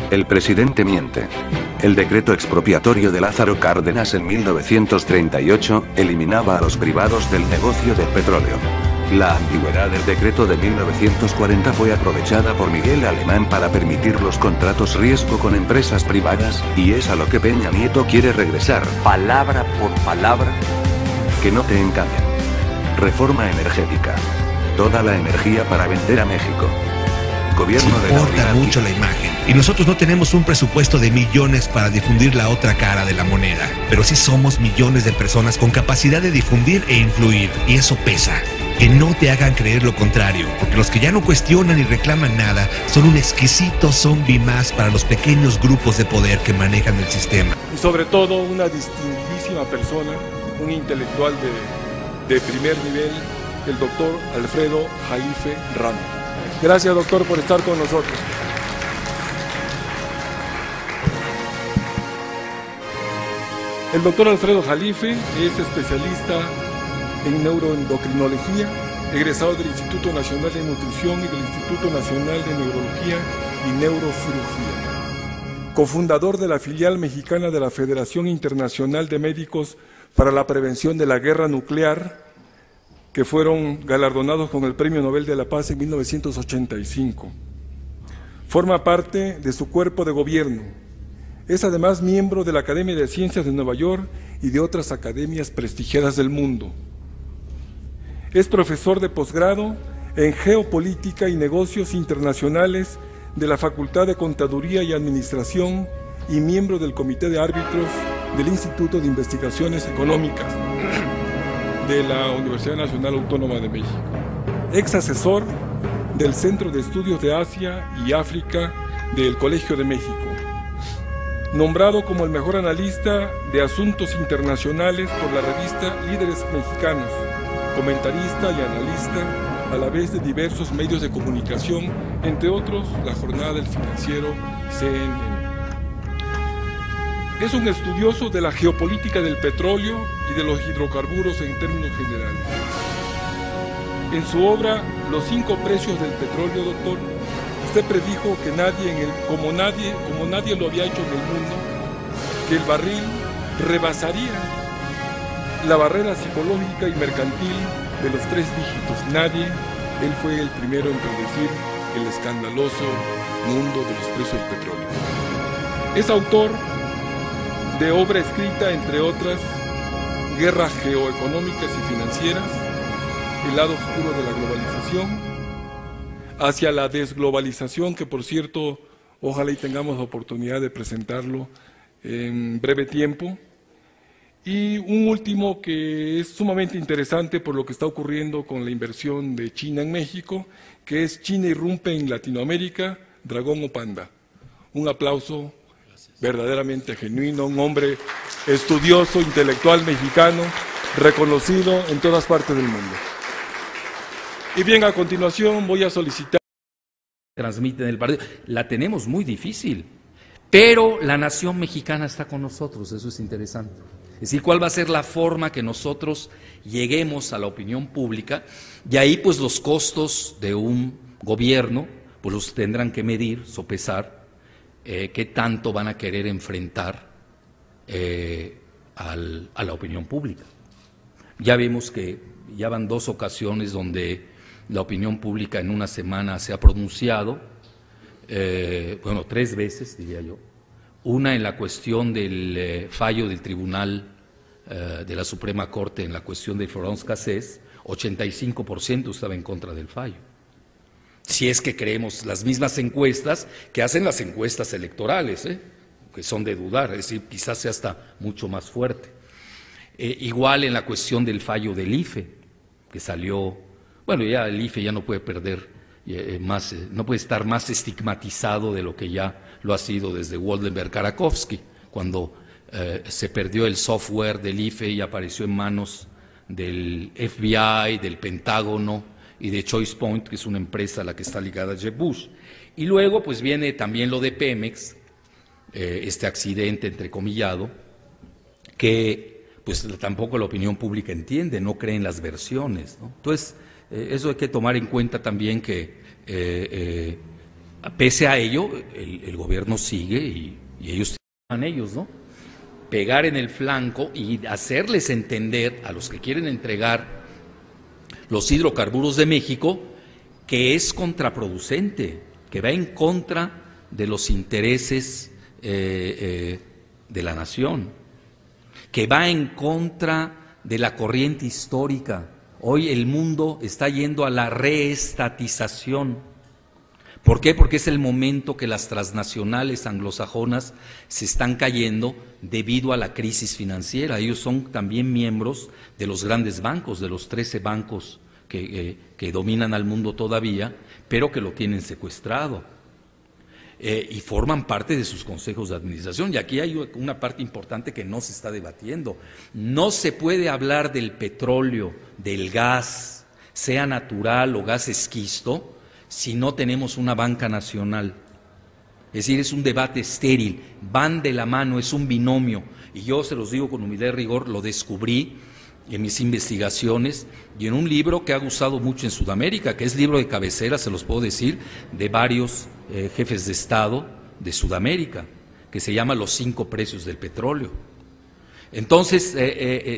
El presidente miente. El decreto expropiatorio de Lázaro Cárdenas en 1938 eliminaba a los privados del negocio del petróleo. La ambigüedad del decreto de 1940 fue aprovechada por Miguel Alemán para permitir los contratos riesgo con empresas privadas, y es a lo que Peña Nieto quiere regresar, palabra por palabra. Que no te engañen. Reforma energética. Toda la energía para vender a México. Gobierno de la importa mucho la imagen, y nosotros no tenemos un presupuesto de millones para difundir la otra cara de la moneda, pero sí somos millones de personas con capacidad de difundir e influir, y eso pesa. Que no te hagan creer lo contrario, porque los que ya no cuestionan ni reclaman nada son un exquisito zombie más para los pequeños grupos de poder que manejan el sistema. Y sobre todo una distinguidísima persona, un intelectual de primer nivel, el doctor Alfredo Jalife Ramos. Gracias, doctor, por estar con nosotros. El doctor Alfredo Jalife es especialista en neuroendocrinología, egresado del Instituto Nacional de Nutrición y del Instituto Nacional de Neurología y Neurocirugía. Cofundador de la filial mexicana de la Federación Internacional de Médicos para la Prevención de la Guerra Nuclear, que fueron galardonados con el Premio Nobel de la Paz en 1985. Forma parte de su cuerpo de gobierno. Es además miembro de la Academia de Ciencias de Nueva York y de otras academias prestigiadas del mundo. Es profesor de posgrado en Geopolítica y Negocios Internacionales de la Facultad de Contaduría y Administración y miembro del Comité de Árbitros del Instituto de Investigaciones Económicas de la Universidad Nacional Autónoma de México. Ex asesor del Centro de Estudios de Asia y África del Colegio de México. Nombrado como el mejor analista de asuntos internacionales por la revista Líderes Mexicanos, comentarista y analista a la vez de diversos medios de comunicación, entre otros la Jornada del Financiero CNN. Es un estudioso de la geopolítica del petróleo y de los hidrocarburos en términos generales. En su obra Los 5 precios del petróleo, doctor, usted predijo que como nadie lo había hecho en el mundo, que el barril rebasaría la barrera psicológica y mercantil de los 3 dígitos. Nadie, él fue el primero en predecir el escandaloso mundo de los precios del petróleo. Es autor de obra escrita, entre otras, Guerras geoeconómicas y financieras, El lado oscuro de la globalización, Hacia la desglobalización, que por cierto, ojalá y tengamos la oportunidad de presentarlo en breve tiempo, y un último que es sumamente interesante por lo que está ocurriendo con la inversión de China en México, que es China irrumpe en Latinoamérica, Dragón o Panda. Un aplauso verdaderamente genuino, un hombre estudioso, intelectual mexicano, reconocido en todas partes del mundo. Y bien, a continuación voy a solicitar... Transmiten el partido. La tenemos muy difícil, pero la nación mexicana está con nosotros, eso es interesante. Es decir, cuál va a ser la forma que nosotros lleguemos a la opinión pública, y ahí pues los costos de un gobierno pues los tendrán que medir, sopesar, qué tanto van a querer enfrentar a la opinión pública. Ya vemos que ya van 2 ocasiones donde la opinión pública en una semana se ha pronunciado, bueno, 3 veces diría yo. Una en la cuestión del fallo del Tribunal de la Suprema Corte en la cuestión de Florence Cassés, 85% estaba en contra del fallo. Si es que creemos las mismas encuestas que hacen las encuestas electorales, que son de dudar, es decir, quizás sea hasta mucho más fuerte. Igual en la cuestión del fallo del IFE, que salió, bueno, ya el IFE ya no puede perder más, no puede estar más estigmatizado de lo que ya lo ha sido desde Waldenberg-Karakowski, cuando se perdió el software del IFE y apareció en manos del FBI, del Pentágono y de Choice Point, que es una empresa a la que está ligada Jeb Bush. Y luego pues viene también lo de Pemex, este accidente entrecomillado, que pues tampoco la opinión pública entiende, no cree en las versiones, ¿no? Entonces, eso hay que tomar en cuenta también, que Pese a ello, el gobierno sigue y ellos tienen ellos, ¿no? Pegar en el flanco y hacerles entender a los que quieren entregar los hidrocarburos de México que es contraproducente, que va en contra de los intereses de la nación, que va en contra de la corriente histórica. Hoy el mundo está yendo a la reestatización. ¿Por qué? Porque es el momento que las transnacionales anglosajonas se están cayendo debido a la crisis financiera. Ellos son también miembros de los grandes bancos, de los 13 bancos que dominan al mundo todavía, pero que lo tienen secuestrado. Y forman parte de sus consejos de administración. Y aquí hay una parte importante que no se está debatiendo. No se puede hablar del petróleo, del gas, sea natural o gas esquisto, si no tenemos una banca nacional. Es decir, es un debate estéril, van de la mano, es un binomio. Y yo se los digo con humildad y rigor, lo descubrí en mis investigaciones y en un libro que ha gustado mucho en Sudamérica, que es libro de cabecera, se los puedo decir, de varios jefes de Estado de Sudamérica, que se llama Los 5 precios del petróleo. Entonces,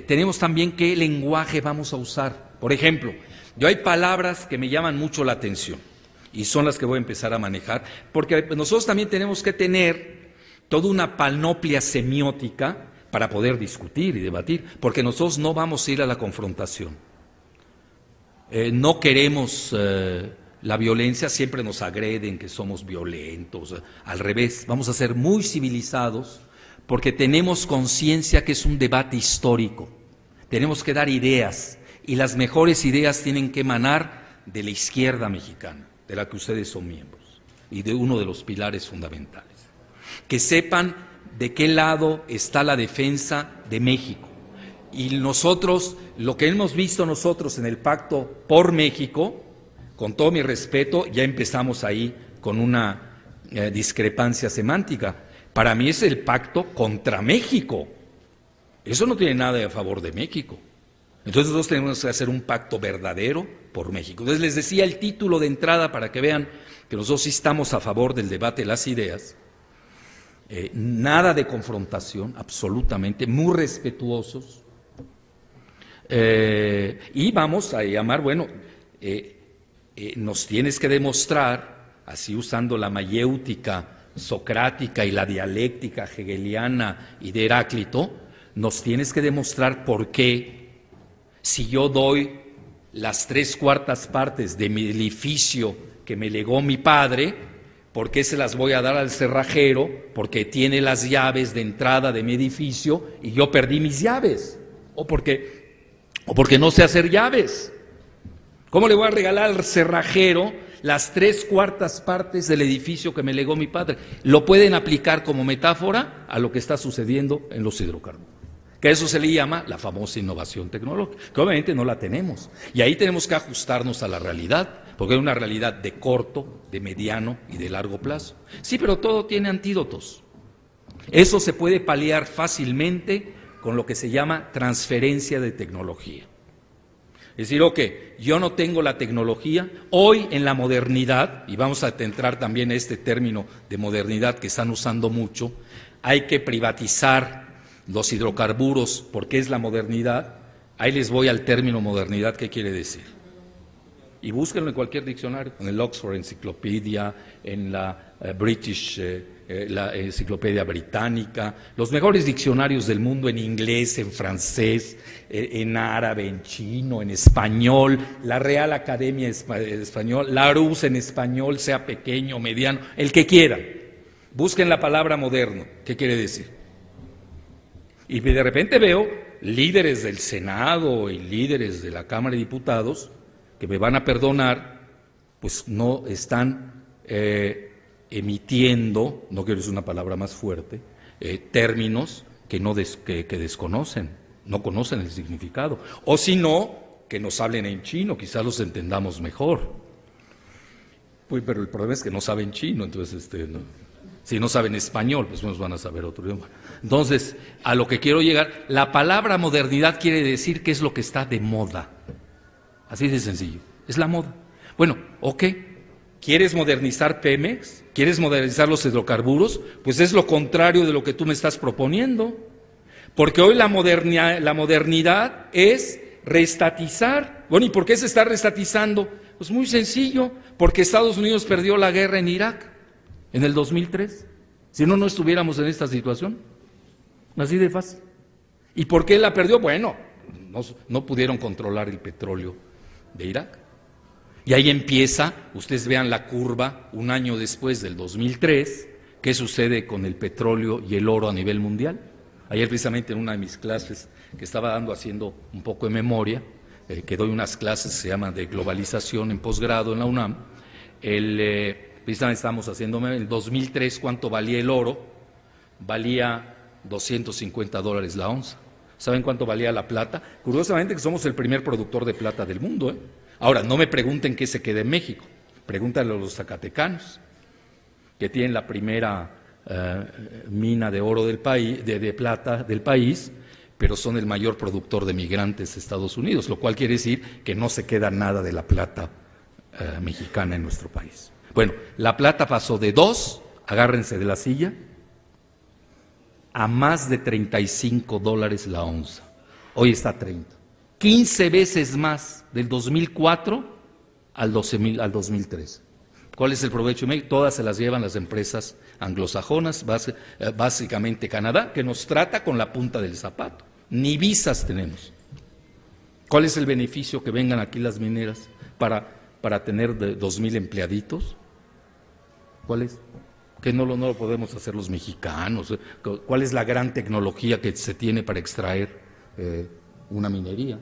tenemos también qué lenguaje vamos a usar. Por ejemplo, yo hay palabras que me llaman mucho la atención y son las que voy a empezar a manejar, porque nosotros también tenemos que tener toda una panoplia semiótica para poder discutir y debatir, porque nosotros no vamos a ir a la confrontación. No queremos la violencia, siempre nos agreden que somos violentos, al revés, vamos a ser muy civilizados porque tenemos conciencia que es un debate histórico, tenemos que dar ideas y las mejores ideas tienen que emanar de la izquierda mexicana, de la que ustedes son miembros y de uno de los pilares fundamentales. Que sepan de qué lado está la defensa de México. Y nosotros, lo que hemos visto nosotros en el Pacto por México, con todo mi respeto, ya empezamos ahí con una discrepancia semántica. Para mí es el pacto contra México. Eso no tiene nada a favor de México. Entonces nosotros tenemos que hacer un pacto verdadero por México. Entonces les decía el título de entrada para que vean que nosotros sí estamos a favor del debate de las ideas. Nada de confrontación, absolutamente, muy respetuosos. Y vamos a llamar, bueno, nos tienes que demostrar, así usando la mayéutica socrática y la dialéctica hegeliana y de Heráclito, nos tienes que demostrar por qué, si yo doy las 3/4 partes de mi edificio que me legó mi padre, ¿por qué se las voy a dar al cerrajero? Porque tiene las llaves de entrada de mi edificio y yo perdí mis llaves. O porque no sé hacer llaves. ¿Cómo le voy a regalar al cerrajero las 3/4 partes del edificio que me legó mi padre? Lo pueden aplicar como metáfora a lo que está sucediendo en los hidrocarburos. Que a eso se le llama la famosa innovación tecnológica, que obviamente no la tenemos. Y ahí tenemos que ajustarnos a la realidad, porque hay una realidad de corto, de mediano y de largo plazo. Sí, pero todo tiene antídotos. Eso se puede paliar fácilmente con lo que se llama transferencia de tecnología. Es decir, ok, yo no tengo la tecnología, hoy en la modernidad, y vamos a entrar también a este término de modernidad que están usando mucho, hay que privatizar los hidrocarburos porque es la modernidad. Ahí les voy al término modernidad, ¿qué quiere decir? Y búsquenlo en cualquier diccionario, en el Oxford Encyclopedia, en la British, la Enciclopedia Británica, los mejores diccionarios del mundo en inglés, en francés, en árabe, en chino, en español, la Real Academia Español, Larousse en español, sea pequeño, mediano, el que quiera. Busquen la palabra moderno, ¿qué quiere decir? Y de repente veo líderes del Senado y líderes de la Cámara de Diputados que me van a perdonar, pues no están emitiendo, no quiero decir una palabra más fuerte, términos que desconocen, no conocen el significado. O si no, que nos hablen en chino, quizás los entendamos mejor. Pues, pero el problema es que no saben chino, entonces no. Si no saben español, pues nos van a saber otro idioma. Entonces, a lo que quiero llegar, la palabra modernidad quiere decir que es lo que está de moda. Así de sencillo, es la moda. Bueno, ok, ¿Quieres modernizar Pemex? ¿Quieres modernizar los hidrocarburos? Pues es lo contrario de lo que tú me estás proponiendo. Porque hoy la modernidad es reestatizar. Bueno, ¿y por qué se está reestatizando? Pues muy sencillo, porque Estados Unidos perdió la guerra en Irak en el 2003. Si no, no estuviéramos en esta situación. Así de fácil. ¿Y por qué la perdió? Bueno, no pudieron controlar el petróleo de Irak. Y ahí empieza, ustedes vean la curva un año después del 2003, qué sucede con el petróleo y el oro a nivel mundial. Ayer precisamente en una de mis clases que estaba dando, haciendo un poco de memoria, que doy unas clases, se llama de globalización en posgrado en la UNAM, precisamente estamos haciendo, en el 2003, ¿cuánto valía el oro? Valía $250 la onza. ¿Saben cuánto valía la plata? Curiosamente que somos el primer productor de plata del mundo, ¿eh? Ahora, no me pregunten qué se queda en México, pregúntale a los zacatecanos, que tienen la primera mina de oro del país, de plata del país, pero son el mayor productor de migrantes de Estados Unidos, lo cual quiere decir que no se queda nada de la plata mexicana en nuestro país. Bueno, la plata pasó de 2, agárrense de la silla, a más de $35 la onza. Hoy está a 30. 15 veces más del 2004 al 2003. ¿Cuál es el provecho de México? Todas se las llevan las empresas anglosajonas, básicamente Canadá, que nos trata con la punta del zapato. Ni visas tenemos. ¿Cuál es el beneficio que vengan aquí las mineras para tener 2,000 empleaditos? ¿Cuál es? Que no lo podemos hacer los mexicanos. ¿Cuál es la gran tecnología que se tiene para extraer una minería?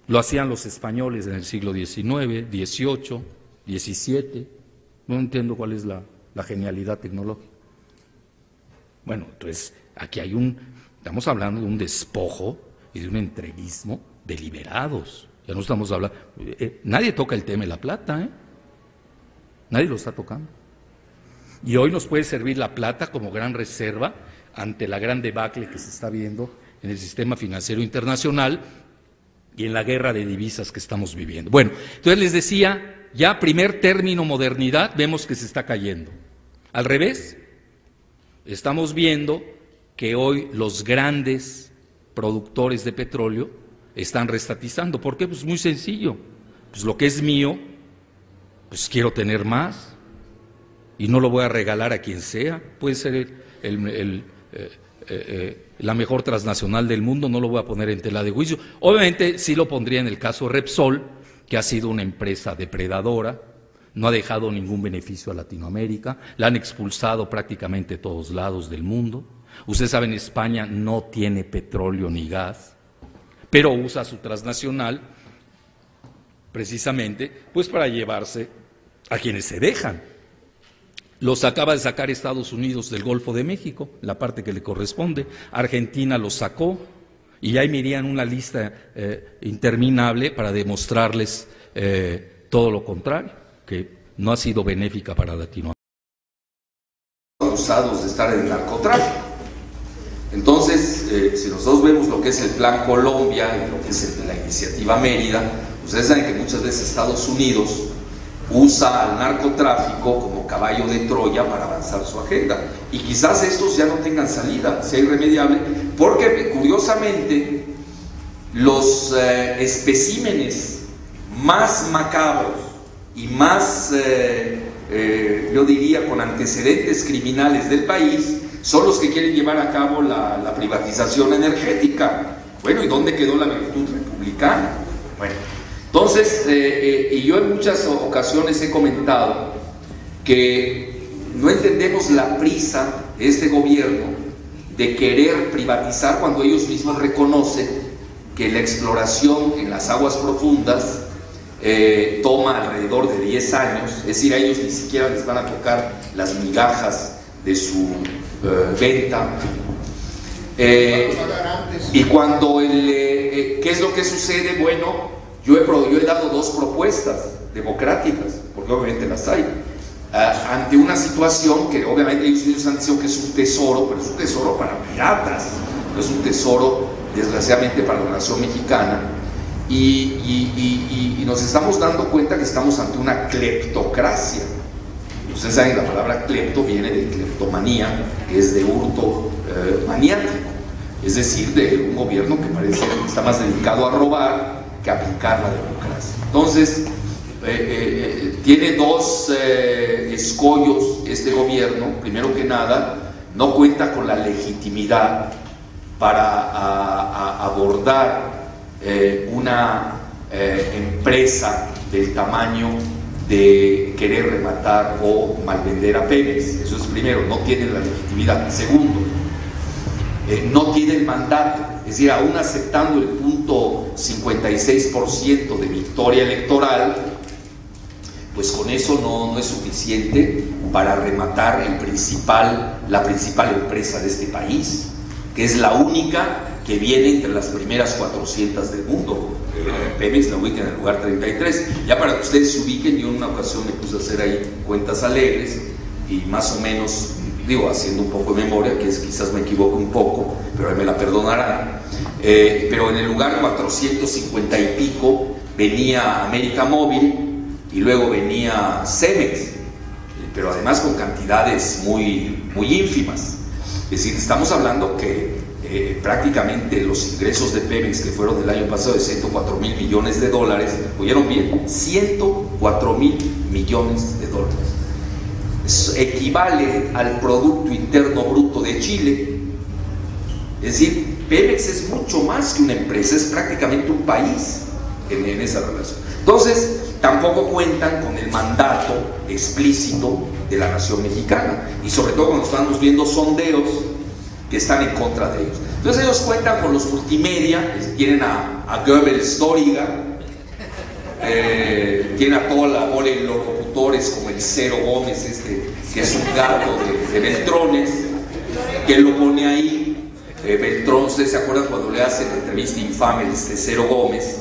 Lo hacían los españoles en el siglo XIX, XVIII, XVII. No entiendo cuál es la genialidad tecnológica. Bueno, entonces aquí estamos hablando de un despojo y de un entreguismo deliberados. Ya no estamos hablando, nadie toca el tema de la plata, nadie lo está tocando. Y hoy nos puede servir la plata como gran reserva ante la gran debacle que se está viendo en el sistema financiero internacional y en la guerra de divisas que estamos viviendo. Bueno, entonces les decía, ya primer término modernidad, vemos que se está cayendo. Al revés, estamos viendo que hoy los grandes productores de petróleo están reestatizando. ¿Por qué? Pues muy sencillo. Pues lo que es mío, pues quiero tener más y no lo voy a regalar a quien sea. Puede ser la mejor transnacional del mundo, no lo voy a poner en tela de juicio. Obviamente sí lo pondría en el caso Repsol, que ha sido una empresa depredadora, no ha dejado ningún beneficio a Latinoamérica, la han expulsado prácticamente de todos lados del mundo. Ustedes saben, España no tiene petróleo ni gas, pero usa su transnacional precisamente pues para llevarse a quienes se dejan. Los acaba de sacar Estados Unidos del Golfo de México, la parte que le corresponde. Argentina los sacó y ahí me irían una lista interminable para demostrarles todo lo contrario, que no ha sido benéfica para Latinoamérica. Acusados de estar en el narcotráfico. Entonces, si nosotros vemos lo que es el Plan Colombia y lo que es la Iniciativa Mérida, ustedes saben que muchas veces Estados Unidos usa al narcotráfico como caballo de Troya para avanzar su agenda. Y quizás estos ya no tengan salida, sea irremediable, porque curiosamente los especímenes más macabros y más, yo diría, con antecedentes criminales del país son los que quieren llevar a cabo la privatización energética. Bueno, ¿y dónde quedó la virtud republicana? Bueno, entonces, y yo en muchas ocasiones he comentado que no entendemos la prisa de este gobierno de querer privatizar cuando ellos mismos reconocen que la exploración en las aguas profundas toma alrededor de 10 años, es decir, a ellos ni siquiera les van a tocar las migajas de su venta. Y cuando ¿qué es lo que sucede? Bueno, yo he dado dos propuestas democráticas, porque obviamente las hay, ante una situación que obviamente ellos han dicho que es un tesoro, pero es un tesoro para piratas, no es un tesoro desgraciadamente para la nación mexicana. y nos estamos dando cuenta que estamos ante una cleptocracia. Ustedes saben, la palabra clepto viene de cleptomanía, que es de hurto maniático, es decir, de un gobierno que parece que está más dedicado a robar que a aplicar la democracia. Entonces, tiene dos escollos este gobierno. Primero que nada, no cuenta con la legitimidad para abordar una empresa del tamaño de querer rematar o malvender a Pemex. Eso es primero, no tiene la legitimidad. Segundo, no tiene el mandato, es decir, aún aceptando el punto 56% de victoria electoral, pues con eso no es suficiente para rematar la principal empresa de este país, que es la única que viene entre las primeras 400 del mundo. Pemex la ubica en el lugar 33. Ya para que ustedes se ubiquen, yo en una ocasión me puse a hacer ahí cuentas alegres y más o menos, digo, haciendo un poco de memoria, que es quizás me equivoco un poco, pero ahí me la perdonarán, pero en el lugar 450 y pico venía América Móvil y luego venía Cemex, pero además con cantidades muy ínfimas. Es decir, estamos hablando que prácticamente los ingresos de Pemex, que fueron del año pasado de 104,000 millones de dólares, ¿oyeron bien? 104,000 millones de dólares. Eso equivale al Producto Interno Bruto de Chile. Es decir, Pemex es mucho más que una empresa, es prácticamente un país en esa relación. Entonces, tampoco cuentan con el mandato explícito de la nación mexicana, y sobre todo cuando estamos viendo sondeos que están en contra de ellos. Entonces ellos cuentan con los multimedia, tienen a Goebbels Dóriga, tienen a toda la bola de los locutores como el Cero Gómez, que es un gato de Beltrones, que lo pone ahí. Beltrón, ¿ustedes se acuerdan cuando le hacen la entrevista infame Cero Gómez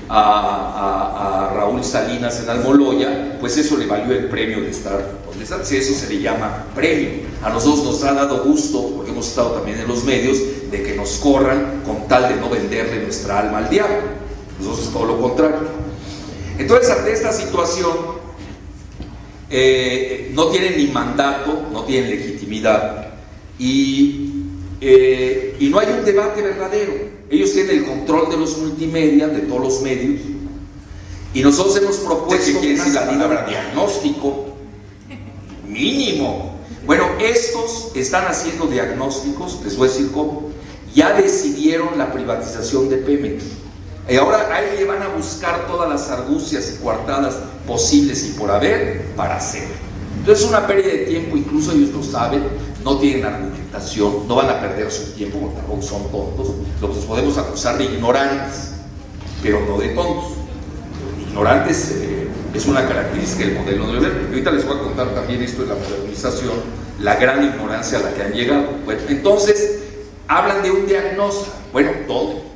a Raúl Salinas en Almoloya? Pues eso le valió el premio de estar donde está. Si eso se le llama premio. A nosotros nos ha dado gusto, porque hemos estado también en los medios, de que nos corran con tal de no venderle nuestra alma al diablo. Nosotros es todo lo contrario. Entonces, ante esta situación, no tienen ni mandato, no tienen legitimidad, y no hay un debate verdadero. Ellos tienen el control de los multimedia, de todos los medios, y nosotros hemos propuesto que es la palabra diagnóstico mínimo. Bueno, estos están haciendo diagnósticos, les voy a decir cómo. Ya decidieron la privatización de Pemex, y ahora ahí le van a buscar todas las argucias y coartadas posibles y por haber para hacerlo. Entonces es una pérdida de tiempo, incluso ellos lo saben, no tienen argumentación, no van a perder su tiempo porque tampoco son tontos. Los podemos acusar de ignorantes, pero no de tontos. Ignorantes es una característica del modelo neoliberal. Ahorita les voy a contar también esto de la modernización, la gran ignorancia a la que han llegado. Bueno, entonces hablan de un diagnóstico. Bueno,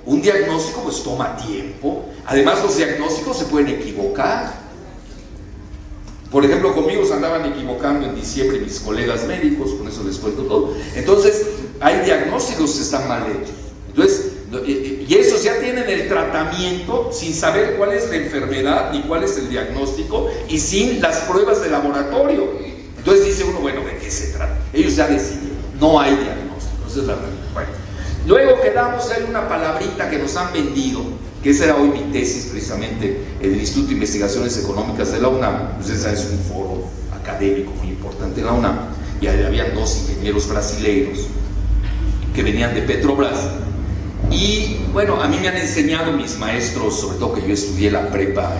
un diagnóstico pues toma tiempo. Además, los diagnósticos se pueden equivocar. Por ejemplo, conmigo se andaban equivocando en diciembre mis colegas médicos, con eso les cuento todo. Entonces, hay diagnósticos que están mal hechos. Entonces, y esos ya tienen el tratamiento sin saber cuál es la enfermedad ni cuál es el diagnóstico y sin las pruebas de laboratorio. Entonces dice uno, bueno, ¿de qué se trata? Ellos ya decidieron, no hay diagnóstico. Esa es la realidad. Bueno, luego quedamos, hay una palabrita que nos han vendido, que esa era hoy mi tesis precisamente en el Instituto de Investigaciones Económicas de la UNAM. Ustedes saben, es un foro académico muy importante en la UNAM, y ahí habían dos ingenieros brasileiros que venían de Petrobras. Y bueno, a mí me han enseñado mis maestros, sobre todo que yo estudié la prepa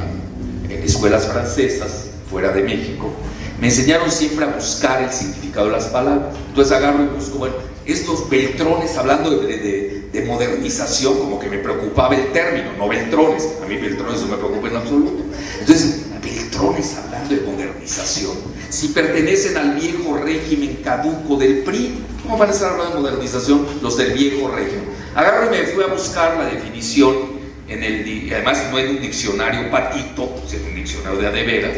en escuelas francesas fuera de México, me enseñaron siempre a buscar el significado de las palabras. Entonces agarro y busco, bueno, estos Beltrones, hablando de modernización, como que me preocupaba el término, no Beltrones. A mí Beltrones no me preocupa en absoluto. Entonces, Beltrones hablando de modernización, si pertenecen al viejo régimen caduco del PRI, ¿cómo van a estar hablando de modernización los del viejo régimen? Agarro y me fui a buscar la definición además no en un diccionario patito, sino un diccionario de adeveras,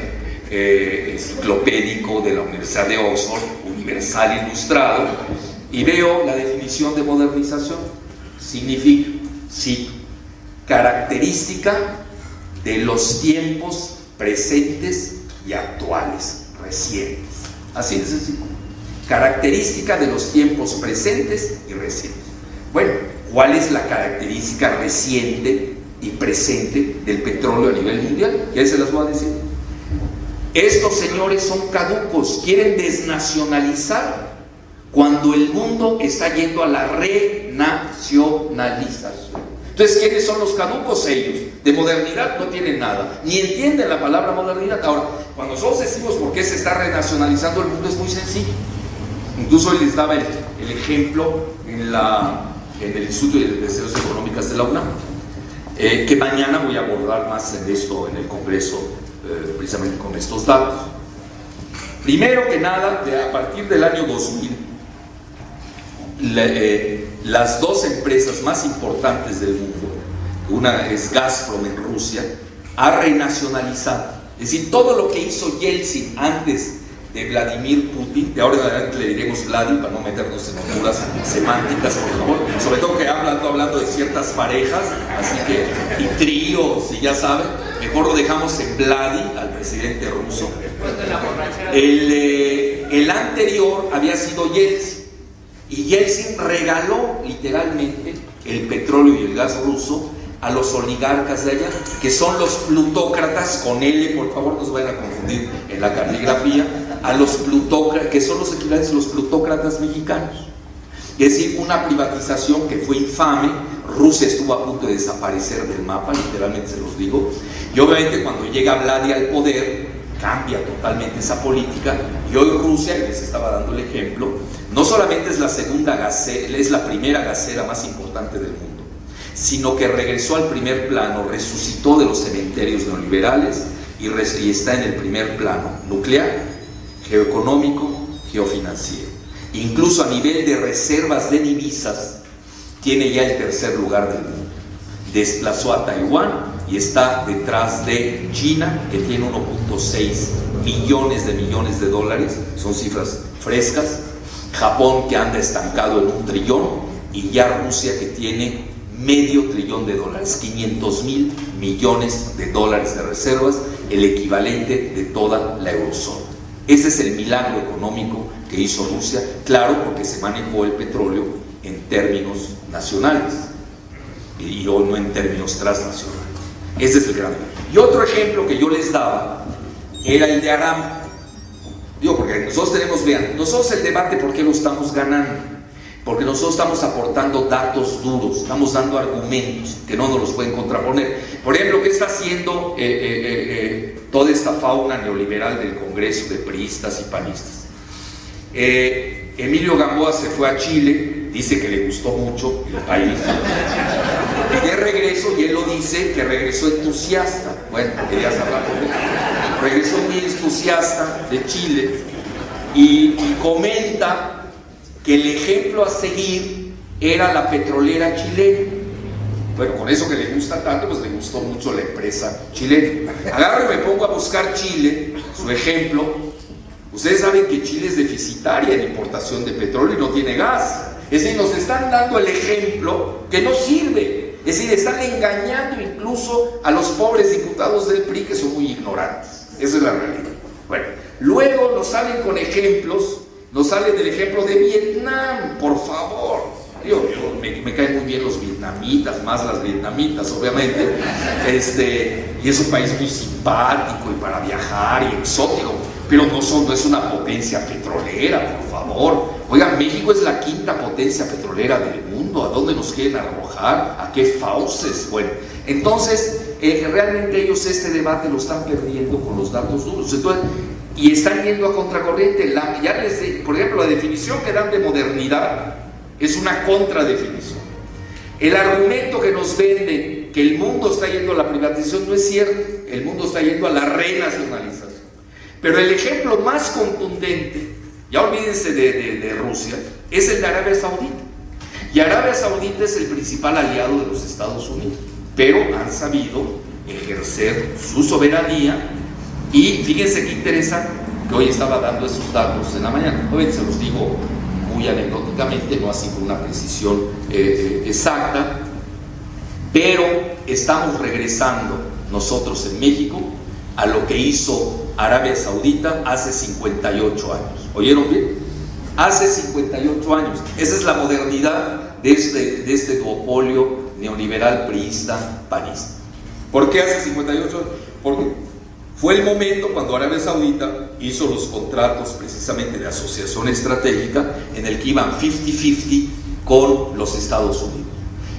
enciclopédico de la Universidad de Oxford, universal ilustrado, y veo la definición de modernización. Significa, sí, característica de los tiempos presentes y actuales, recientes. Así de sencillo. Característica de los tiempos presentes y recientes. Bueno, ¿cuál es la característica reciente y presente del petróleo a nivel mundial? Ya se las voy a decir. Estos señores son caducos, quieren desnacionalizar cuando el mundo está yendo a la renacionalización. Entonces, ¿quiénes son los caducos? Ellos. De modernidad no tienen nada, ni entienden la palabra modernidad. Ahora, cuando nosotros decimos por qué se está renacionalizando el mundo, es muy sencillo. Incluso hoy les daba el ejemplo en el Instituto de Investigaciones Económicas de la UNAM, que mañana voy a abordar más en esto en el Congreso, precisamente con estos datos. Primero que nada, a partir del año 2000, las dos empresas más importantes del mundo, una es Gazprom en Rusia, ha renacionalizado. Es decir, todo lo que hizo Yeltsin antes de Vladimir Putin, de ahora en adelante le diremos Vladi para no meternos en alturas semánticas, por favor, sobre todo que hablando de ciertas parejas, así que, y tríos, y ya saben, mejor lo dejamos en Vladi, al presidente ruso. El anterior había sido Yeltsin, y Yeltsin regaló literalmente el petróleo y el gas ruso a los oligarcas de allá, que son los plutócratas, con L, por favor, no se vayan a confundir en la caligrafía, a los plutócratas, que son los equivalentes a los plutócratas mexicanos. Es decir, una privatización que fue infame. Rusia estuvo a punto de desaparecer del mapa, literalmente se los digo, y obviamente cuando llega Vladi al poder, cambia totalmente esa política, y hoy Rusia, les estaba dando el ejemplo, no solamente es la es la primera gasera más importante del mundo, sino que regresó al primer plano, resucitó de los cementerios neoliberales y está en el primer plano nuclear, geoeconómico, geofinanciero. Incluso a nivel de reservas de divisas, tiene ya el tercer lugar del mundo. Desplazó a Taiwán y está detrás de China, que tiene 1.6 millones de dólares, son cifras frescas. Japón, que anda estancado en 1 trillón, y ya Rusia, que tiene $500 billion, 500,000 millones de dólares de reservas, el equivalente de toda la eurozona. Ese es el milagro económico que hizo Rusia, claro, porque se manejó el petróleo en términos nacionales y no en términos transnacionales. Ese es el gran. Y otro ejemplo que yo les daba era el de Aramco. Digo, porque nosotros tenemos, vean, nosotros el debate, ¿por qué lo estamos ganando? Porque nosotros estamos aportando datos duros, estamos dando argumentos que no nos los pueden contraponer. Por ejemplo, ¿qué está haciendo toda esta fauna neoliberal del Congreso de priistas y panistas? Emilio Gamboa se fue a Chile, dice que le gustó mucho el país, y de regreso, y él lo dice, que regresó entusiasta. Bueno, querías hablar con él. Regresó muy entusiasta de Chile y comenta que el ejemplo a seguir era la petrolera chilena. Bueno, con eso que le gusta tanto, pues le gustó mucho la empresa chilena. Agarro y me pongo a buscar Chile, su ejemplo. Ustedes saben que Chile es deficitaria en importación de petróleo y no tiene gas. Es decir, nos están dando el ejemplo que no sirve. Es decir, están engañando incluso a los pobres diputados del PRI, que son muy ignorantes. Esa es la realidad. Bueno, luego nos salen con ejemplos, nos sale del ejemplo de Vietnam, por favor. Me caen muy bien los vietnamitas, más las vietnamitas, obviamente. Y es un país muy simpático y para viajar y exótico, pero no es una potencia petrolera, por favor. Oigan, México es la 5ª potencia petrolera del mundo. ¿A dónde nos quieren arrojar? ¿A qué fauces? Bueno, entonces, realmente ellos este debate lo están perdiendo con los datos duros. Entonces, y están yendo a contracorriente. Por ejemplo, la definición que dan de modernidad es una contradefinición. El argumento que nos venden que el mundo está yendo a la privatización no es cierto. El mundo está yendo a la renacionalización. Pero el ejemplo más contundente, ya olvídense de Rusia, es el de Arabia Saudita. Y Arabia Saudita es el principal aliado de los Estados Unidos, pero han sabido ejercer su soberanía. Y fíjense qué interesante, que hoy estaba dando esos datos en la mañana. Hoy se los digo muy anecdóticamente, no así con una precisión exacta, pero estamos regresando nosotros en México a lo que hizo Arabia Saudita hace 58 años. ¿Oyeron bien? Hace 58 años. Esa es la modernidad de este duopolio neoliberal, priista, panista. ¿Por qué hace 58 años? Porque fue el momento cuando Arabia Saudita hizo los contratos precisamente de asociación estratégica en el que iban 50-50 con los Estados Unidos.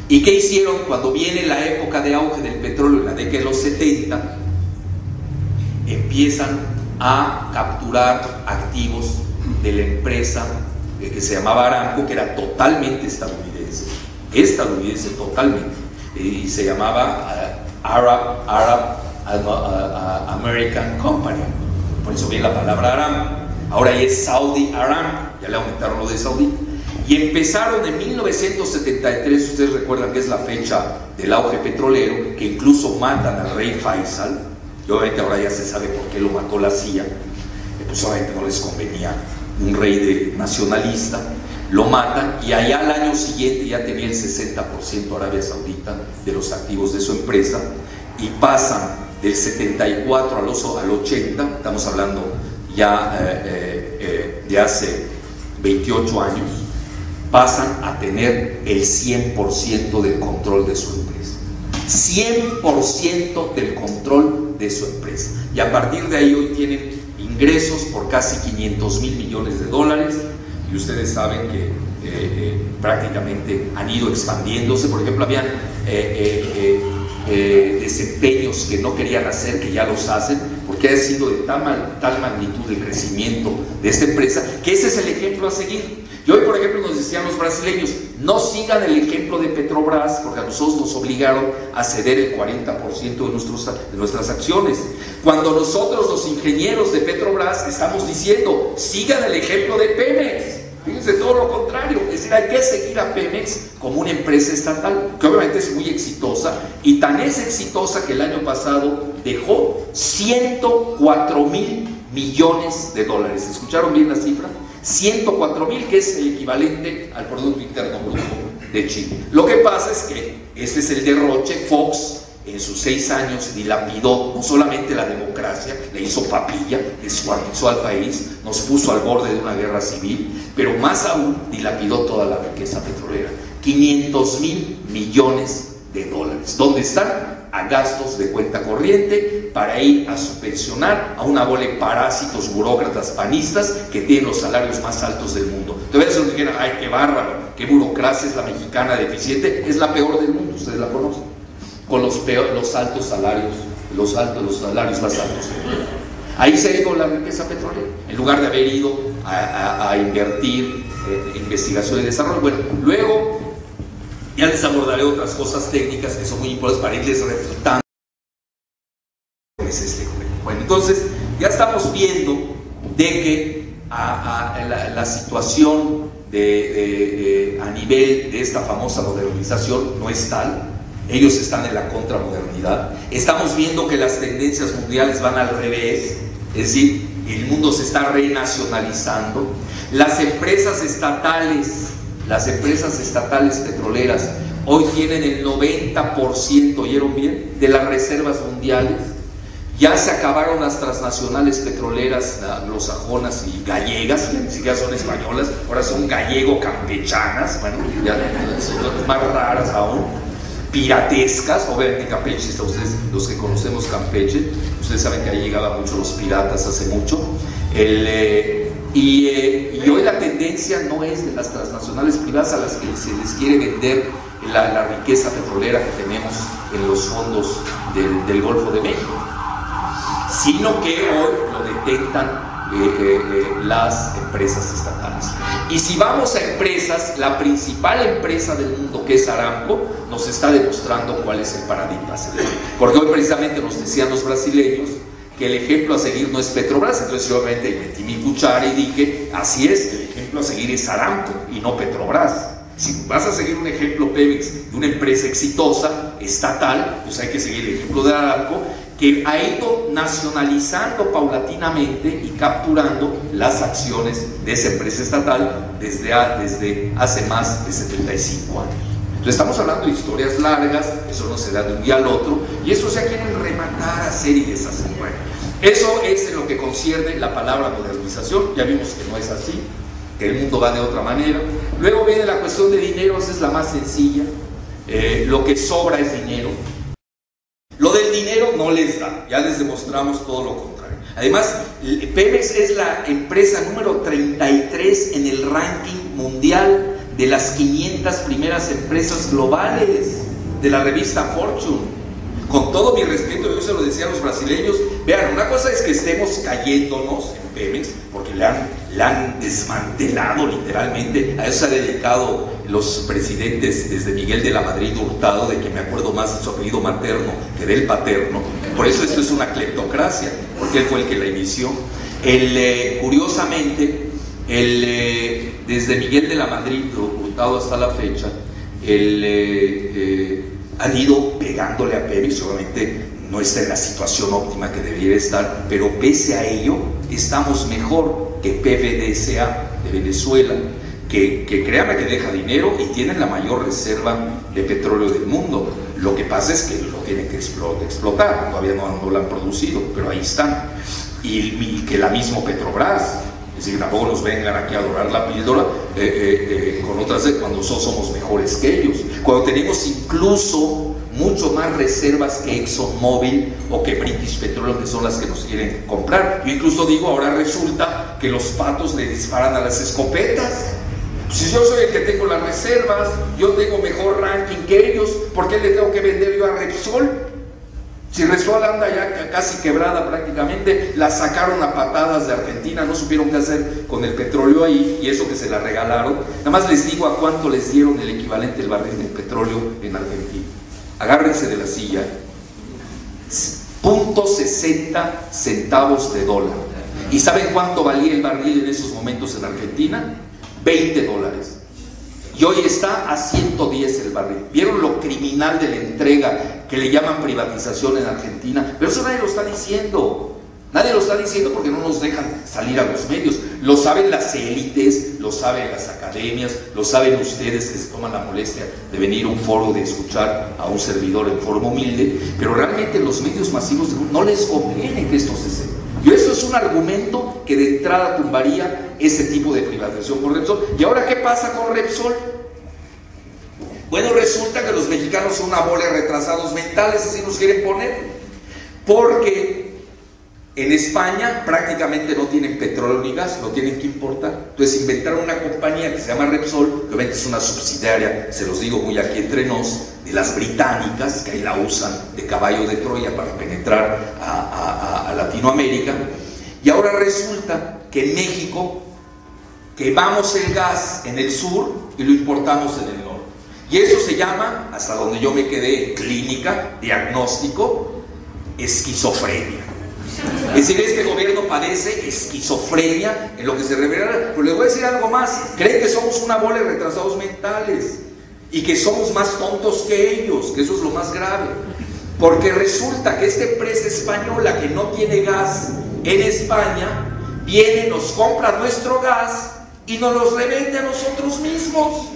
¿Y qué hicieron cuando viene la época de auge del petróleo en la década de los 70? Empiezan a capturar activos de la empresa que se llamaba Aramco, que era totalmente estadounidense totalmente, y se llamaba Arab American Company, por eso viene la palabra Aramco. Ahora es Saudi Aramco, ya le aumentaron lo de Saudi. Y empezaron en 1973, ustedes recuerdan que es la fecha del auge petrolero, que incluso matan al rey Faisal, y obviamente ahora ya se sabe por qué lo mató la CIA, pues obviamente no les convenía un rey nacionalista, lo matan, y allá al año siguiente ya tenía el 60% Arabia Saudita de los activos de su empresa, y pasan del 74 al 80, estamos hablando ya de hace 28 años, pasan a tener el 100% del control de su empresa. 100% del control de su empresa. Y a partir de ahí hoy tienen ingresos por casi 500,000 millones de dólares, y ustedes saben que prácticamente han ido expandiéndose. Por ejemplo, habían desempeños que no querían hacer, que ya los hacen, porque ha sido de tal magnitud el crecimiento de esta empresa, que ese es el ejemplo a seguir. Y hoy, por ejemplo, nos decían los brasileños, no sigan el ejemplo de Petrobras, porque a nosotros nos obligaron a ceder el 40% de nuestras acciones. Cuando nosotros, los ingenieros de Petrobras, estamos diciendo, sigan el ejemplo de Pemex. Fíjense, todo lo contrario. Es decir, hay que seguir a Pemex como una empresa estatal, que obviamente es muy exitosa, y tan es exitosa que el año pasado dejó 104,000 millones de dólares. ¿Escucharon bien la cifra? 104,000, que es el equivalente al Producto Interno Bruto de Chile. Lo que pasa es que este es el derroche. Fox en sus 6 años dilapidó no solamente la democracia, le hizo papilla, descuartizó al país, nos puso al borde de una guerra civil, pero más aún dilapidó toda la riqueza petrolera. 500,000 millones de dólares. ¿Dónde están? A gastos de cuenta corriente para ir a subvencionar a una bola de parásitos burócratas panistas que tienen los salarios más altos del mundo. Entonces, eso dijeron, ay, qué bárbaro, qué burocracia es la mexicana deficiente, es la peor del mundo, ustedes la conocen, con los altos salarios, los salarios más altos. Ahí se ha ido la riqueza petrolera, en lugar de haber ido a invertir en investigación y desarrollo. Bueno, luego ya les abordaré otras cosas técnicas que son muy importantes para irles refutando este juego. Bueno, entonces ya estamos viendo de que la situación a nivel de esta famosa modernización no es tal. Ellos están en la contramodernidad. Estamos viendo que las tendencias mundiales van al revés, es decir, el mundo se está renacionalizando. Las empresas estatales petroleras hoy tienen el 90%, ¿oyeron bien?, de las reservas mundiales. Ya se acabaron las transnacionales petroleras anglosajonas y gallegas, que ni siquiera son españolas, ahora son gallego-campechanas, bueno, ya son más raras aún, piratescas. Obviamente Campeche, ustedes, los que conocemos Campeche, ustedes saben que ahí llegaban mucho los piratas hace mucho. Y hoy la tendencia no es de las transnacionales privadas a las que se les quiere vender la riqueza petrolera que tenemos en los fondos del Golfo de México, sino que hoy lo detectan las empresas estatales. Y si vamos a empresas, la principal empresa del mundo, que es Aramco, nos está demostrando cuál es el paradigma a seguir. Porque hoy precisamente nos decían los brasileños que el ejemplo a seguir no es Petrobras. Entonces yo obviamente metí mi cuchara y dije, así es, el ejemplo a seguir es Aramco y no Petrobras. Si vas a seguir un ejemplo Pemex de una empresa exitosa, estatal, pues hay que seguir el ejemplo de Aramco, que ha ido nacionalizando paulatinamente y capturando las acciones de esa empresa estatal desde hace más de 75 años. Entonces estamos hablando de historias largas, eso no se da de un día al otro, y eso ya quieren rematar, hacer y deshacer. Bueno, eso es en lo que concierne la palabra modernización. Ya vimos que no es así, que el mundo va de otra manera. Luego viene la cuestión de dinero, esa es la más sencilla. Lo que sobra es dinero. Lo del dinero no les da, ya les demostramos todo lo contrario. Además, Pemex es la empresa número 33 en el ranking mundial de las 500 primeras empresas globales de la revista Fortune. Con todo mi respeto, yo se lo decía a los brasileños, vean, una cosa es que estemos cayéndonos en Pemex, porque le han desmantelado literalmente. A eso se ha dedicado los presidentes desde Miguel de la Madrid Hurtado, de que me acuerdo más de su apellido materno que del paterno. Por eso esto es una cleptocracia, porque él fue el que la inició. Curiosamente, desde Miguel de la Madrid Hurtado hasta la fecha, han ido pegándole a Pemex. Obviamente no está en la situación óptima que debiera estar, pero pese a ello estamos mejor que PDVSA de Venezuela, que créame que deja dinero y tienen la mayor reserva de petróleo del mundo. Lo que pasa es que lo tienen que explotar, todavía no lo han producido, pero ahí están. Y que la misma Petrobras, es decir, tampoco nos vengan aquí a dorar la píldora con otras, cuando somos mejores que ellos, cuando tenemos incluso mucho más reservas que ExxonMobil o que British Petroleum, que son las que nos quieren comprar. Yo incluso digo, ahora resulta que los patos le disparan a las escopetas. Si yo soy el que tengo las reservas, yo tengo mejor ranking que ellos, ¿por qué le tengo que vender yo a Repsol? Si Repsol anda ya casi quebrada prácticamente, la sacaron a patadas de Argentina, no supieron qué hacer con el petróleo ahí, y eso que se la regalaron. Nada más les digo a cuánto les dieron el equivalente del barril del petróleo en Argentina. Agárrense de la silla. .60 centavos de dólar. ¿Y saben cuánto valía el barril en esos momentos en Argentina? $20. Y hoy está a 110 el barril. ¿Vieron lo criminal de la entrega que le llaman privatización en Argentina? Pero eso nadie lo está diciendo. Nadie lo está diciendo porque no nos dejan salir a los medios. Lo saben las élites, lo saben las academias, lo saben ustedes que se toman la molestia de venir a un foro, de escuchar a un servidor en forma humilde, pero realmente los medios masivos no les conviene que esto se sepa. Y eso es un argumento que de entrada tumbaría ese tipo de privatización por Repsol. ¿Y ahora qué pasa con Repsol? Bueno, resulta que los mexicanos son una bola de retrasados mentales, así nos quieren poner, porque en España prácticamente no tienen petróleo ni gas, lo tienen que importar. Entonces inventaron una compañía que se llama Repsol, que obviamente es una subsidiaria, se los digo muy aquí entre nos, de las británicas, que ahí la usan de caballo de Troya para penetrar a Latinoamérica. Y ahora resulta que en México quemamos el gas en el sur y lo importamos en el norte. Y eso se llama, hasta donde yo me quedé en clínica, diagnóstico, esquizofrenia. Es decir, este gobierno padece esquizofrenia en lo que se refiere. Pero les voy a decir algo más: creen que somos una bola de retrasados mentales y que somos más tontos que ellos, que eso es lo más grave, porque resulta que esta empresa española que no tiene gas en España viene, nos compra nuestro gas y nos los revende a nosotros mismos.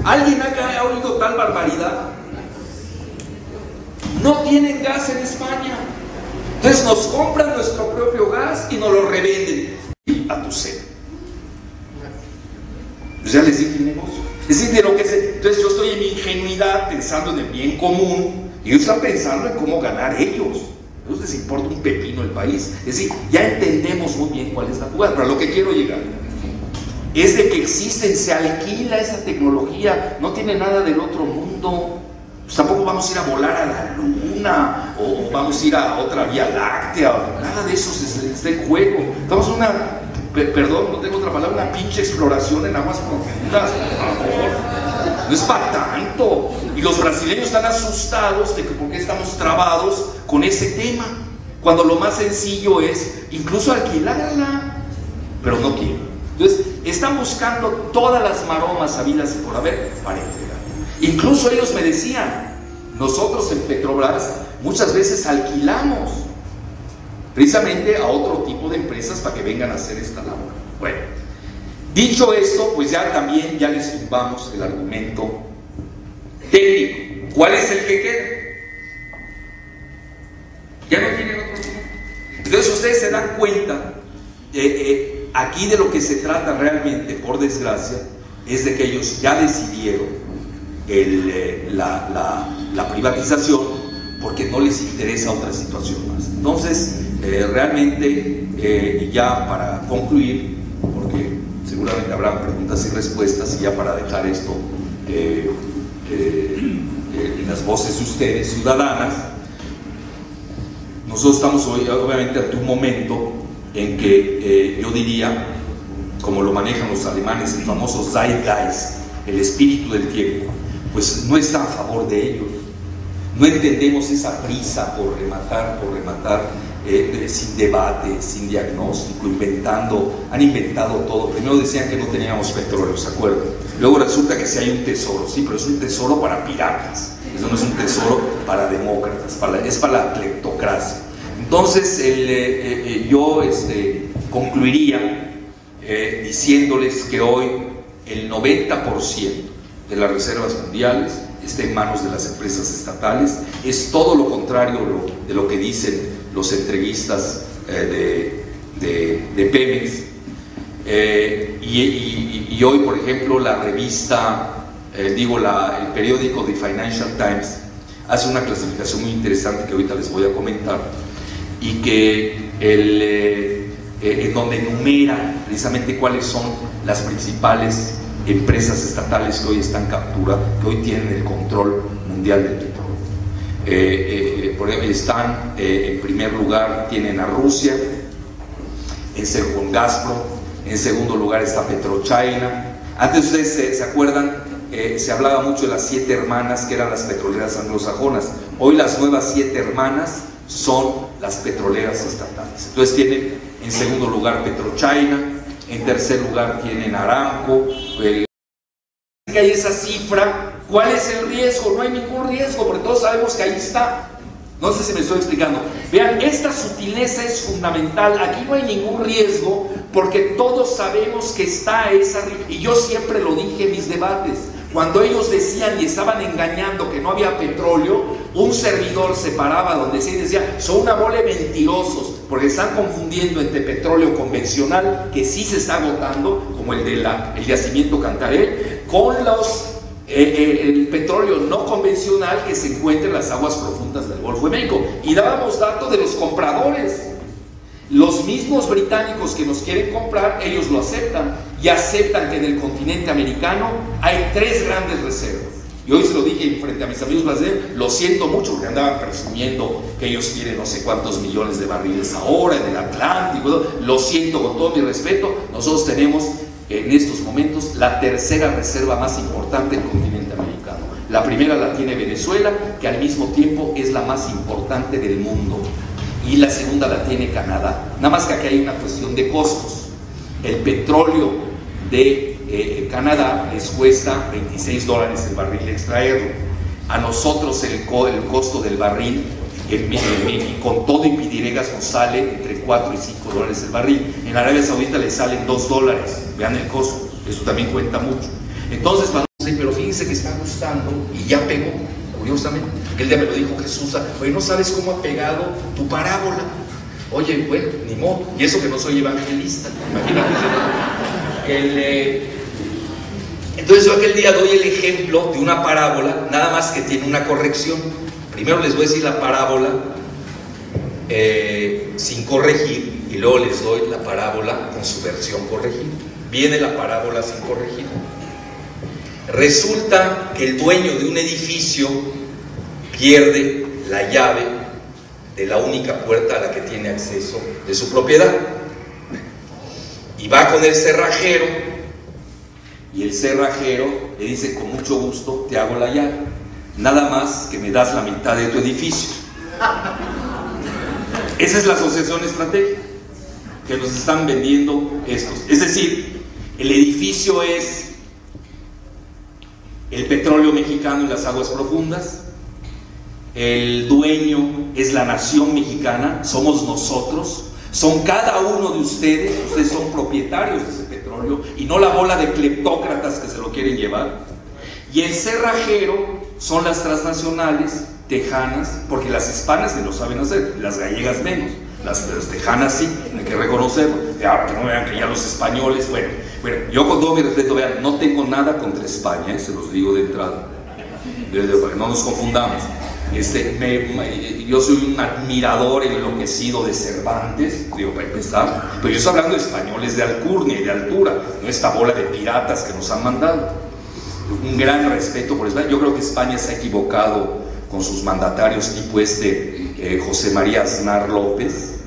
¿Alguien acá ha oído tal barbaridad? No tienen gas en España, entonces nos compran nuestro propio gas y nos lo revenden a tu sed. Pues ya les dije el negocio. Es decir, de lo que se... Entonces yo estoy en mi ingenuidad pensando en el bien común y ellos están pensando en cómo ganar ellos. A ellos les importa un pepino el país. Es decir, ya entendemos muy bien cuál es la jugada, pero a lo que quiero llegar es de que existen, se alquila esa tecnología, no tiene nada del otro mundo. Pues tampoco vamos a ir a volar a la luna o vamos a ir a otra vía láctea, nada de eso está en juego. Estamos en una, perdón, no tengo otra palabra, una pinche exploración en aguas profundas, por favor. No es para tanto. Y los brasileños están asustados de que por qué estamos trabados con ese tema, cuando lo más sencillo es incluso alquilarla, pero no quieren. Entonces están buscando todas las maromas habidas y por haber para entregar. Incluso ellos me decían, nosotros en Petrobras muchas veces alquilamos precisamente a otro tipo de empresas para que vengan a hacer esta labor. Bueno, dicho esto, pues ya también ya les tumbamos el argumento técnico. ¿Cuál es el que queda? Ya no tienen otro argumento. Entonces ustedes se dan cuenta, aquí de lo que se trata realmente, por desgracia, es de que ellos ya decidieron la privatización porque no les interesa otra situación más. Entonces, realmente, ya para concluir, porque seguramente habrá preguntas y respuestas, y ya para dejar esto en las voces de ustedes, ciudadanas, nosotros estamos hoy, obviamente, ante un momento en que yo diría, como lo manejan los alemanes, el famoso Zeitgeist, el espíritu del tiempo, pues no está a favor de ellos. No entendemos esa prisa por rematar, sin debate, sin diagnóstico, han inventado todo. Primero decían que no teníamos petróleo, ¿se acuerdan? Luego resulta que sí hay un tesoro, sí, pero es un tesoro para piratas. Eso no es un tesoro para demócratas, es para la cleptocracia. Entonces, yo concluiría diciéndoles que hoy el 90% de las reservas mundiales está en manos de las empresas estatales. Es todo lo contrario de lo que dicen los entreguistas de Pemex. Y hoy, por ejemplo, la revista, el periódico The Financial Times hace una clasificación muy interesante que ahorita les voy a comentar, y que en donde enumera precisamente cuáles son las principales empresas estatales que hoy están capturadas, que hoy tienen el control mundial del petróleo. Por ejemplo, están en primer lugar, tienen a Rusia, con Gazprom. En segundo lugar está PetroChina. Antes, ustedes se acuerdan, se hablaba mucho de las 7 hermanas, que eran las petroleras anglosajonas. Hoy las nuevas 7 hermanas son las petroleras estatales. Entonces tienen en segundo lugar PetroChina, en tercer lugar tienen Aramco. Que hay esa cifra. ¿Cuál es el riesgo? No hay ningún riesgo, porque todos sabemos que ahí está. No sé si me estoy explicando. Vean, esta sutileza es fundamental. Aquí no hay ningún riesgo, porque todos sabemos que está esa. Y yo siempre lo dije en mis debates. Cuando ellos decían y estaban engañando que no había petróleo, un servidor se paraba donde sí decía: son una bola de mentirosos, porque están confundiendo entre petróleo convencional, que sí se está agotando, como el yacimiento Cantarell, con el petróleo no convencional que se encuentra en las aguas profundas del Golfo de México. Y dábamos datos de los compradores. Los mismos británicos que nos quieren comprar, ellos lo aceptan, y aceptan que en el continente americano hay 3 grandes reservas. Y hoy se lo dije frente a mis amigos brasileños, lo siento mucho, porque andaban presumiendo que ellos tienen no sé cuántos millones de barriles ahora en el Atlántico. Lo siento, con todo mi respeto, nosotros tenemos en estos momentos la 3ª reserva más importante del continente americano. La primera la tiene Venezuela, que al mismo tiempo es la más importante del mundo, y la segunda la tiene Canadá. Nada más que aquí hay una cuestión de costos. El petróleo de Canadá les cuesta $26 el barril extraerlo. A nosotros el costo del barril con todo y pidiregas nos sale entre $4 y $5 el barril. En Arabia Saudita le salen $2. Vean el costo, eso también cuenta mucho. Entonces, pero fíjense que está gustando y ya pegó, curiosamente. Aquel día me lo dijo Jesús: oye, ¿no sabes cómo ha pegado tu parábola? Oye, bueno, ni modo. Y eso que no soy evangelista, imagínate. Entonces yo aquel día doy el ejemplo de una parábola, nada más que tiene una corrección. Primero les voy a decir la parábola sin corregir, y luego les doy la parábola con su versión corregida. Viene la parábola sin corregir. Resulta que el dueño de un edificio pierde la llave de la única puerta a la que tiene acceso de su propiedad, y va con el cerrajero, y el cerrajero le dice: con mucho gusto te hago la llave, nada más que me das la mitad de tu edificio. Esa es la asociación estratégica que nos están vendiendo estos. Es decir, el edificio es el petróleo mexicano y las aguas profundas. El dueño es la nación mexicana, somos nosotros, son cada uno de ustedes son propietarios de ese petróleo, y no la bola de cleptócratas que se lo quieren llevar. Y el cerrajero son las transnacionales tejanas, porque las hispanas ni lo saben hacer, las gallegas menos, las tejanas sí, hay que reconocerlo. Ahora que no vean que ya los españoles, bueno, yo con todo mi respeto, vean, no tengo nada contra España, se los digo de entrada, para que no nos confundamos. Yo soy un admirador enloquecido de Cervantes, digo, para empezar, pero yo estoy hablando de españoles de alcurnia y de altura, no esta bola de piratas que nos han mandado. Un gran respeto por España. Yo creo que España se ha equivocado con sus mandatarios tipo José María Aznar López,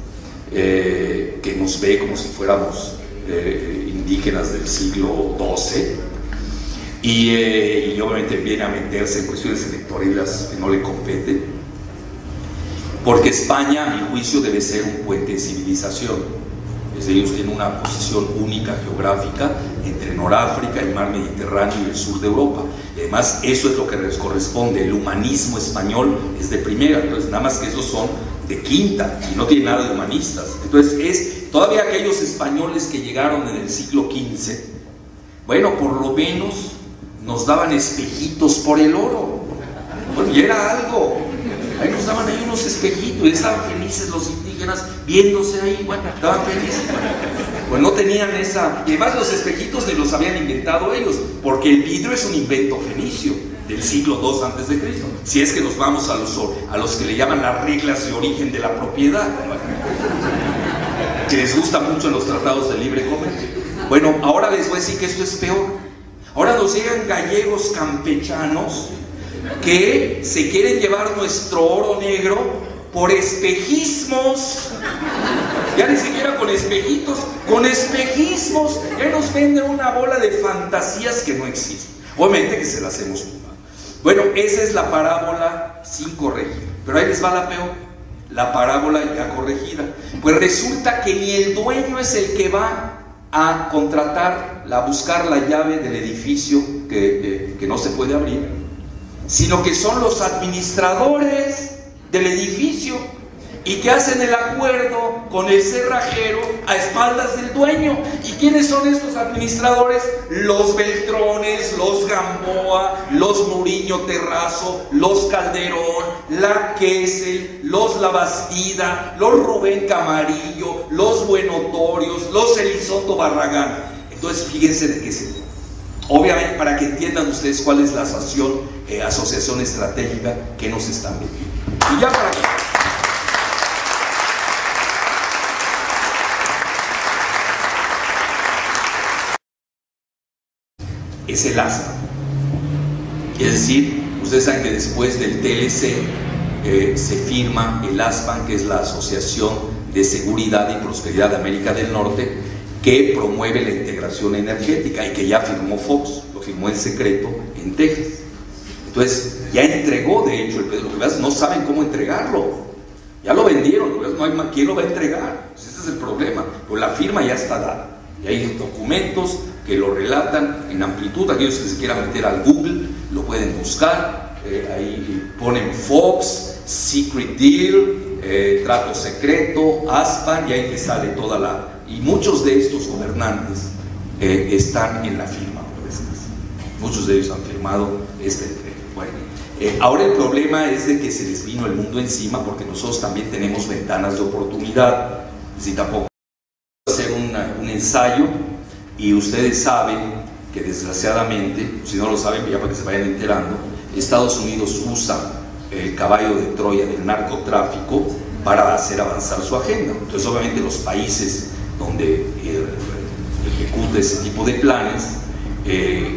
que nos ve como si fuéramos indígenas del siglo XII, y obviamente viene a meterse en cuestiones electorales que no le competen, porque España, a mi juicio, debe ser un puente de civilización. Ellos tienen una posición única geográfica entre Noráfrica, el mar Mediterráneo y el sur de Europa. Y además eso es lo que les corresponde. El humanismo español es de primera, entonces nada más que esos son de quinta y no tienen nada de humanistas. Entonces todavía aquellos españoles que llegaron en el siglo XV, bueno, por lo menos nos daban espejitos por el oro. Bueno, y era algo. Ahí nos daban ahí unos espejitos y estaban felices los indígenas viéndose ahí, bueno, estaban felices. Pues no tenían esa... Y además los espejitos ni los habían inventado ellos, porque el vidrio es un invento fenicio del siglo II a.C. Si es que nos vamos a los que le llaman las reglas de origen de la propiedad, que les gusta mucho en los tratados de libre comercio. Bueno, ahora les voy a decir que esto es peor. Ahora nos llegan gallegos campechanos que se quieren llevar nuestro oro negro por espejismos. Ya ni siquiera con espejitos, con espejismos. Ya nos venden una bola de fantasías que no existen. Obviamente que se las hemos fumado. Bueno, esa es la parábola sin corregir. Pero ahí les va la peor, la parábola ya corregida. Pues resulta que ni el dueño es el que va a contratar, a buscar la llave del edificio que no se puede abrir, sino que son los administradores del edificio y que hacen el acuerdo con el cerrajero a espaldas del dueño. ¿Y quiénes son estos administradores? Los Beltrones, los Gamboa, los Muriño Terrazo, los Calderón, la Kessel, los Labastida, los Rubén Camarillo, los Buenotorios, los Elizondo Barragán. Entonces fíjense de qué se trata. Obviamente, para que entiendan ustedes cuál es la asociación estratégica que nos están vendiendo. Y ya para que... es el ASPAN. Es decir, ustedes saben que después del TLC se firma el ASPAN, que es la Asociación de Seguridad y Prosperidad de América del Norte, que promueve la integración energética y que ya firmó Fox, lo firmó en secreto en Texas. Entonces, ya entregó, de hecho, el pedo. Lo que pasa es que no saben cómo entregarlo. Ya lo vendieron, no hay quién lo va a entregar. Pues ese es el problema. Pues la firma ya está dada. Y hay documentos que lo relatan en amplitud. Aquellos que se quieran meter al Google lo pueden buscar. Ahí ponen Fox, Secret Deal, trato secreto, ASPAN, y ahí te sale toda la... Y muchos de estos gobernantes están en la firma. Muchos de ellos han firmado esta entrega. Bueno, ahora el problema es de que se les vino el mundo encima, porque nosotros también tenemos ventanas de oportunidad. Si tampoco hacer un ensayo, y ustedes saben que desgraciadamente, si no lo saben, ya para que se vayan enterando, Estados Unidos usa el caballo de Troya del narcotráfico para hacer avanzar su agenda. Entonces obviamente los países donde ejecuta ese tipo de planes,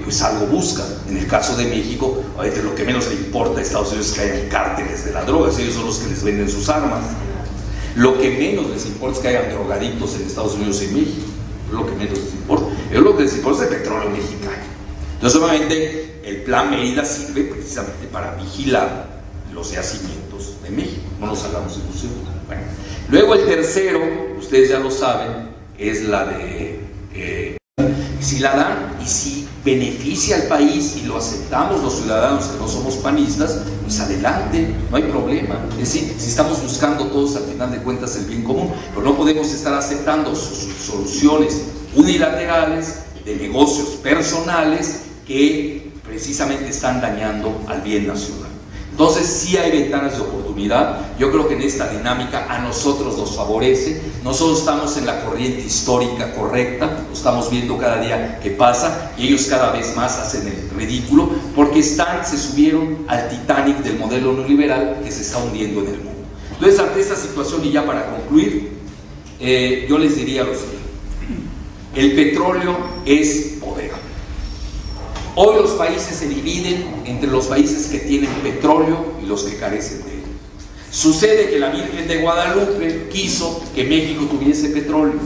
pues algo buscan. En el caso de México, lo que menos le importa a Estados Unidos es que haya cárteles de la droga, ellos son los que les venden sus armas. Lo que menos les importa es que haya drogadictos en Estados Unidos y México, es lo que menos les importa. Es lo que les importa es el petróleo mexicano. Entonces obviamente el plan Mérida sirve precisamente para vigilar los yacimientos de México, no nos hagamos ilusión. Bueno, luego el tercero, ustedes ya lo saben, es la de si la dan y si beneficia al país y lo aceptamos los ciudadanos que no somos panistas, pues adelante, no hay problema. Es decir, si estamos buscando todos al final de cuentas el bien común, pero no podemos estar aceptando soluciones unilaterales de negocios personales que precisamente están dañando al bien nacional. Entonces sí hay ventanas de oportunidad. Yo creo que en esta dinámica a nosotros nos favorece. Nosotros estamos en la corriente histórica correcta, lo estamos viendo cada día que pasa, y ellos cada vez más hacen el ridículo porque se subieron al Titanic del modelo neoliberal que se está hundiendo en el mundo. Entonces, ante esta situación, y ya para concluir, yo les diría lo siguiente: el petróleo es poder. Hoy los países se dividen entre los países que tienen petróleo y los que carecen de él. Sucede que la Virgen de Guadalupe quiso que México tuviese petróleo.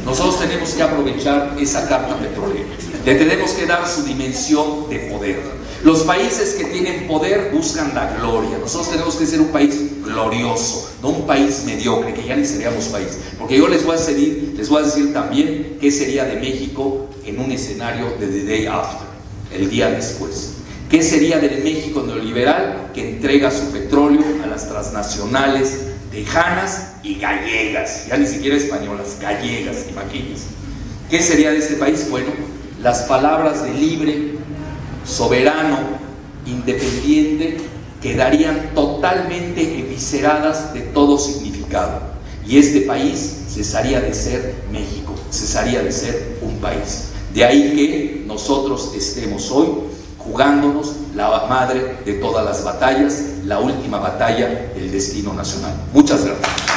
Nosotros tenemos que aprovechar esa carta petrolera. Le tenemos que dar su dimensión de poder. Los países que tienen poder buscan la gloria. Nosotros tenemos que ser un país glorioso, no un país mediocre, que ya ni seríamos país. Porque yo les voy a decir también qué sería de México en un escenario de the day after, el día después. ¿Qué sería del México neoliberal que entrega su petróleo a las transnacionales tejanas y gallegas? Ya ni siquiera españolas, gallegas, imagínense. ¿Qué sería de este país? Bueno, las palabras de libre, soberano, independiente quedarían totalmente evisceradas de todo significado. Y este país cesaría de ser México, cesaría de ser un país. De ahí que nosotros estemos hoy jugándonos la madre de todas las batallas, la última batalla del destino nacional. Muchas gracias.